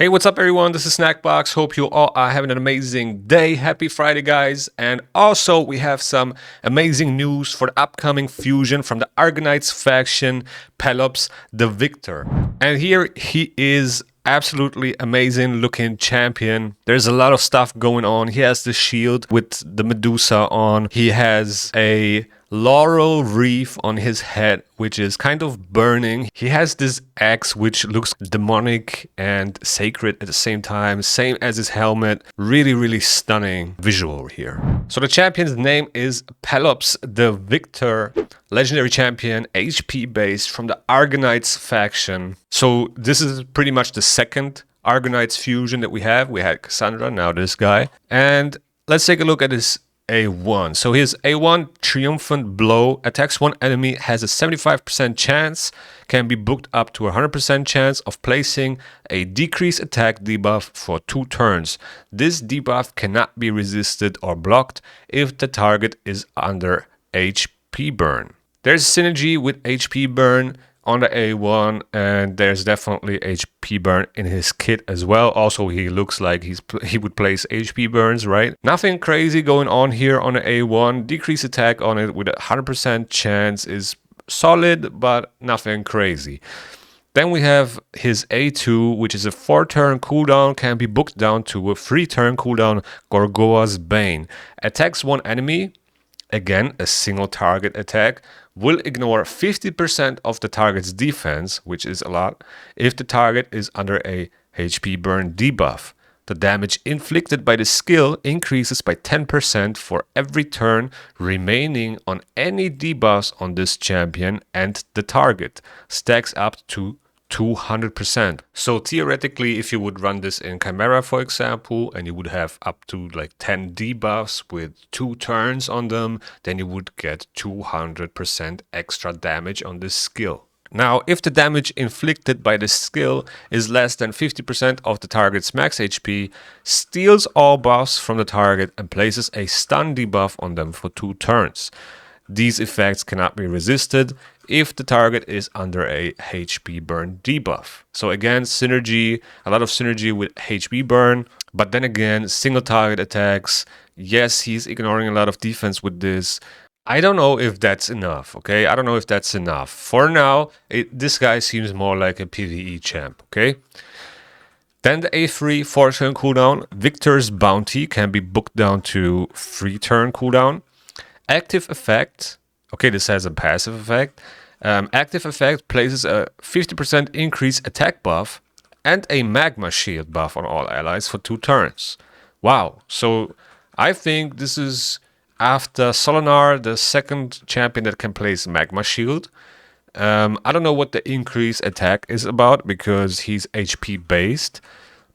Hey, what's up everyone? This is Snackbox. Hope you all are having an amazing day. Happy Friday, guys. And also we have some amazing news for the upcoming fusion from the Argonites faction, Pelops the Victor. And here he is, absolutely amazing looking champion. There's a lot of stuff going on. He has the shield with the Medusa on. He has a laurel wreath on his head, which is kind of burning. He has this axe which looks demonic and sacred at the same time, same as his helmet. Really stunning visual here. So the champion's name is Pelops the Victor, legendary champion, HP based from the Argonites faction. So this is pretty much the second Argonites fusion that we have. We had Cassandra, now this guy. And let's take a look at his A1. So his A1 Triumphant Blow attacks one enemy, has a 75% chance, can be booked up to a 100% chance of placing a decreased attack debuff for 2 turns. This debuff cannot be resisted or blocked if the target is under HP burn. There's synergy with HP burn on the A1, and there's definitely HP burn in his kit as well. Also, he looks like he would place HP burns, right? Nothing crazy going on here on the A1. Decreased attack on it with a 100% chance is solid, but nothing crazy. Then we have his A2, which is a 4-turn cooldown, can be booked down to a 3-turn cooldown, Gorgoa's Bane. Attacks one enemy, again a single target attack, will ignore 50% of the target's defense, which is a lot, if the target is under a HP burn debuff. The damage inflicted by the skill increases by 10% for every turn remaining on any debuffs on this champion and the target. Stacks up to 200%. So theoretically, if you would run this in Chimera, for example, and you would have up to like 10 debuffs with 2 turns on them, then you would get 200% extra damage on this skill. Now, if the damage inflicted by the skill is less than 50% of the target's max HP, steals all buffs from the target and places a stun debuff on them for 2 turns. These effects cannot be resisted if the target is under a HP burn debuff. So again, synergy, a lot of synergy with HP burn, but then again, single target attacks. Yes, he's ignoring a lot of defense with this. I don't know if that's enough, okay? I don't know if that's enough. For now, this guy seems more like a PvE champ, okay? Then the A3 4-turn cooldown, Victor's Bounty, can be booked down to 3-turn cooldown. Active effect, okay, this has a passive effect. Active effect places a 50% increased attack buff and a magma shield buff on all allies for 2 turns. Wow, so I think this is, after Solinar, the second champion that can place magma shield. I don't know what the increased attack is about because he's HP based,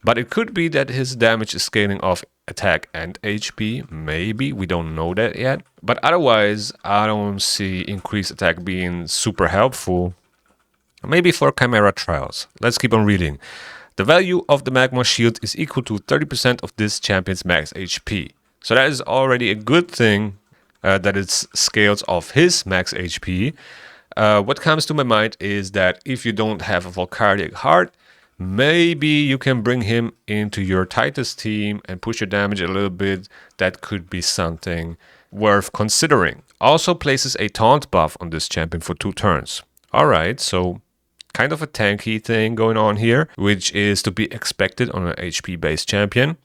but it could be that his damage is scaling off attack and HP, maybe, we don't know that yet. But otherwise, I don't see increased attack being super helpful. Maybe for Chimera trials. Let's keep on reading. The value of the magma shield is equal to 30% of this champion's max HP. So that is already a good thing, that it scales off his max HP. What comes to my mind is that if you don't have a Volcardic Heart, maybe you can bring him into your Titus team and push your damage a little bit. That could be something worth considering. Also places a taunt buff on this champion for 2 turns. Alright, so kind of a tanky thing going on here, which is to be expected on an HP based champion.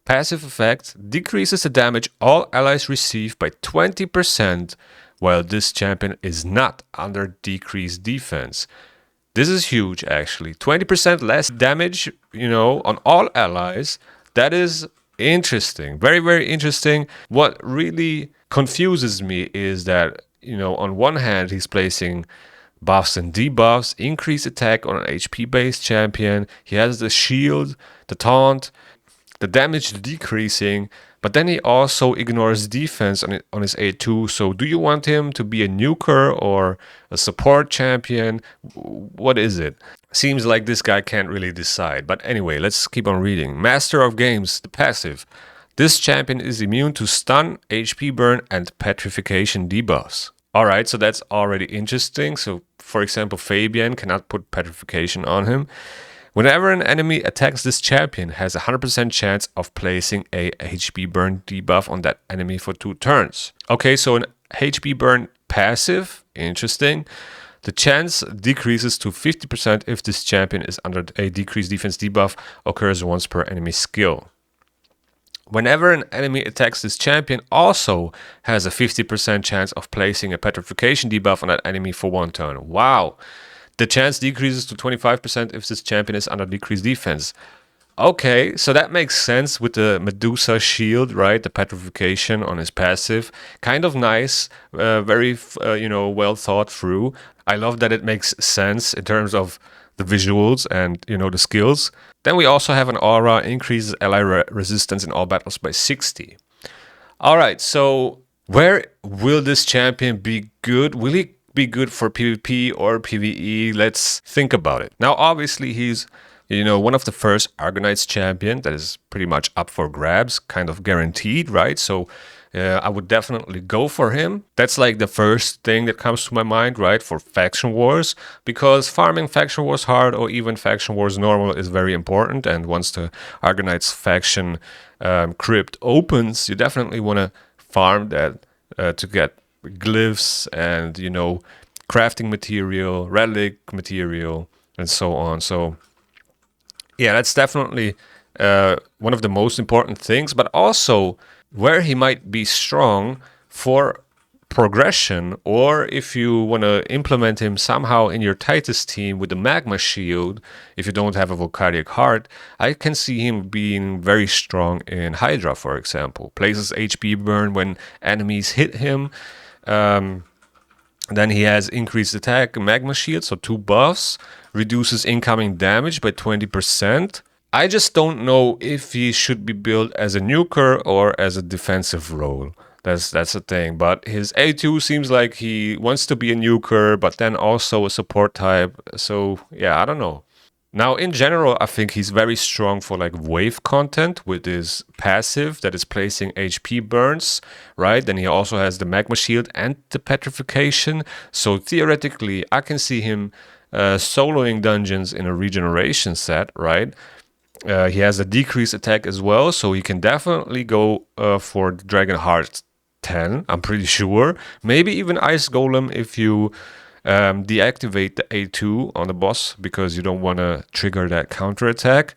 Passive effect decreases the damage all allies receive by 20% while this champion is not under decreased defense. This is huge, actually. 20% less damage, on all allies. That is interesting. Very interesting. What really confuses me is that, on one hand, he's placing buffs and debuffs, increased attack on an HP-based champion. He has the shield, the taunt, the damage decreasing, but then he also ignores defense on his A2. So do you want him to be a nuker or a support champion? What is it? Seems like this guy can't really decide. But anyway, let's keep on reading. Master of Games, the passive. This champion is immune to stun, HP burn, and petrification debuffs. Alright, so that's already interesting. So for example, Fabian cannot put petrification on him. Whenever an enemy attacks this champion, has a 100% chance of placing a HP burn debuff on that enemy for 2 turns. Okay, so an HP burn passive, interesting. The chance decreases to 50% if this champion is under a decreased defense debuff, occurs once per enemy skill. Whenever an enemy attacks this champion, also has a 50% chance of placing a petrification debuff on that enemy for 1 turn. Wow! The chance decreases to 25% if this champion is under decreased defense. Okay, so that makes sense with the Medusa shield, right? The petrification on his passive. Kind of nice, very, well thought through. I love that it makes sense in terms of the visuals and, the skills. Then we also have an aura, increases ally resistance in all battles by 60. All right, so where will this champion be good? Will he be good for PvP or PvE? Let's think about it. Now, obviously, he's one of the first Argonauts champion that is pretty much up for grabs, kind of guaranteed, right? So I would definitely go for him. That's like the first thing that comes to my mind, right? For Faction Wars, because farming Faction Wars hard or even Faction Wars normal is very important. And once the Argonauts faction crypt opens, you definitely want to farm that to get glyphs and, crafting material, relic material, and so on. So yeah, that's definitely one of the most important things, but also where he might be strong for progression, or if you want to implement him somehow in your Titus team with the Magma Shield, if you don't have a Volcanic Heart, I can see him being very strong in Hydra, for example. Places HP burn when enemies hit him. Then he has increased attack, Magma Shield, so 2 buffs, reduces incoming damage by 20%. I just don't know if he should be built as a nuker or as a defensive role. That's the thing. But his A2 seems like he wants to be a nuker, but then also a support type. So yeah, I don't know. Now, in general, I think he's very strong for like wave content with his passive that is placing HP burns, right? Then he also has the Magma Shield and the Petrification. So theoretically, I can see him soloing dungeons in a regeneration set, right? He has a decreased attack as well, so he can definitely go for Dragon Heart 10, I'm pretty sure. Maybe even Ice Golem if you deactivate the A2 on the boss because you don't want to trigger that counter attack.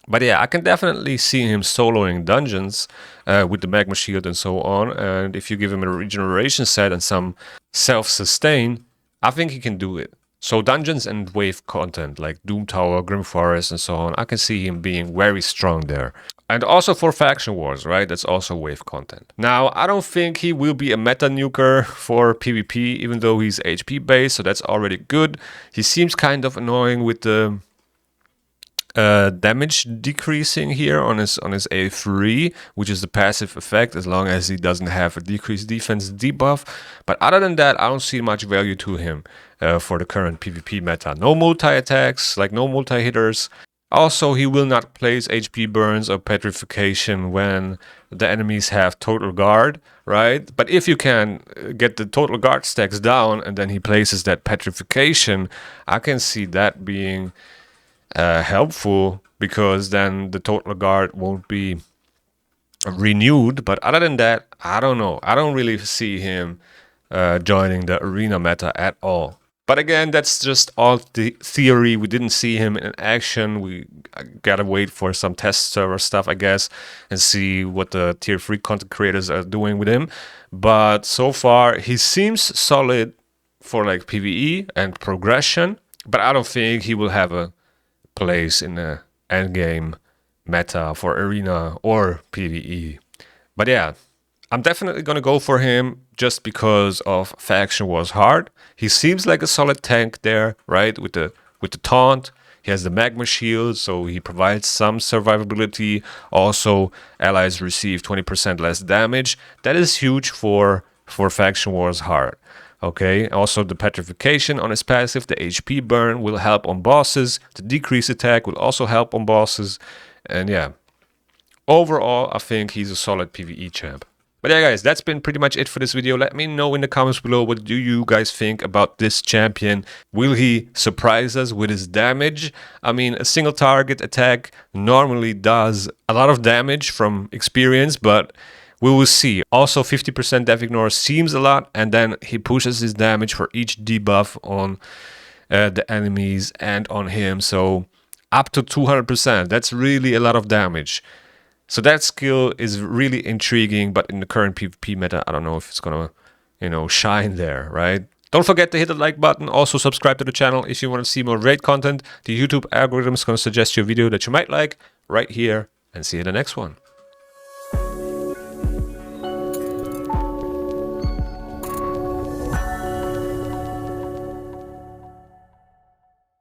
But yeah, I can definitely see him soloing dungeons with the Magma Shield and so on. And if you give him a regeneration set and some self-sustain, I think he can do it. So dungeons and wave content like Doom Tower, Grim Forest and so on, I can see him being very strong there. And also for Faction Wars, right? That's also wave content. Now, I don't think he will be a meta nuker for PvP, even though he's HP based, so that's already good. He seems kind of annoying with the damage decreasing here on his A3, which is the passive effect, as long as he doesn't have a decreased defense debuff. But other than that, I don't see much value to him for the current PvP meta. No multi-attacks, like no multi-hitters. Also, he will not place HP burns or petrification when the enemies have total guard, right? But if you can get the total guard stacks down and then he places that petrification, I can see that being helpful, because then the total guard won't be renewed. But other than that, I don't know. I don't really see him joining the arena meta at all. But again, that's just all the theory. We didn't see him in action. We gotta wait for some test server stuff, I guess, and see what the tier 3 content creators are doing with him. But so far, he seems solid for like PvE and progression. But I don't think he will have a place in the endgame meta for arena or PvE. But yeah, I'm definitely gonna go for him just because of Faction Wars hard. He seems like a solid tank there, right? With the taunt. He has the Magma Shield, so he provides some survivability. Also, allies receive 20% less damage. That is huge for Faction Wars hard. Okay, also the petrification on his passive, the HP burn will help on bosses. The decreased attack will also help on bosses. And yeah, overall, I think he's a solid PvE champ. But yeah, guys, that's been pretty much it for this video. Let me know in the comments below, what do you guys think about this champion? Will he surprise us with his damage? I mean, a single target attack normally does a lot of damage from experience, but we will see. Also, 50% def ignore seems a lot, and then he pushes his damage for each debuff on the enemies and on him, so up to 200%. That's really a lot of damage. So that skill is really intriguing, but in the current PvP meta, I don't know if it's gonna, shine there, right? Don't forget to hit the like button. Also subscribe to the channel if you want to see more raid content. The YouTube algorithm is gonna suggest you a video that you might like right here, and see you in the next one.